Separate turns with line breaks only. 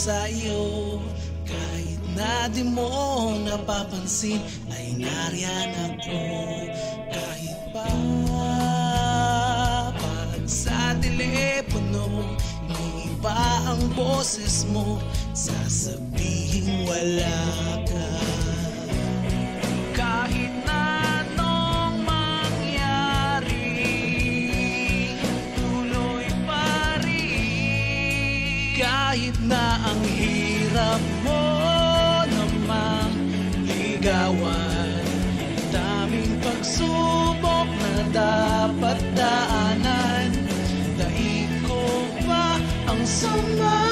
sa iyo. Kahit na di mo napapansin ay nariyan ako. Kahit pa pag sa telepono iba ang boses mo, sasabihin wala ka. Kahit na anong mangyari, tuloy pa rin. Kahit na ang hirap mo namang ligawan, daming pagsubok na dapat daanan. Daig ko pa ang sama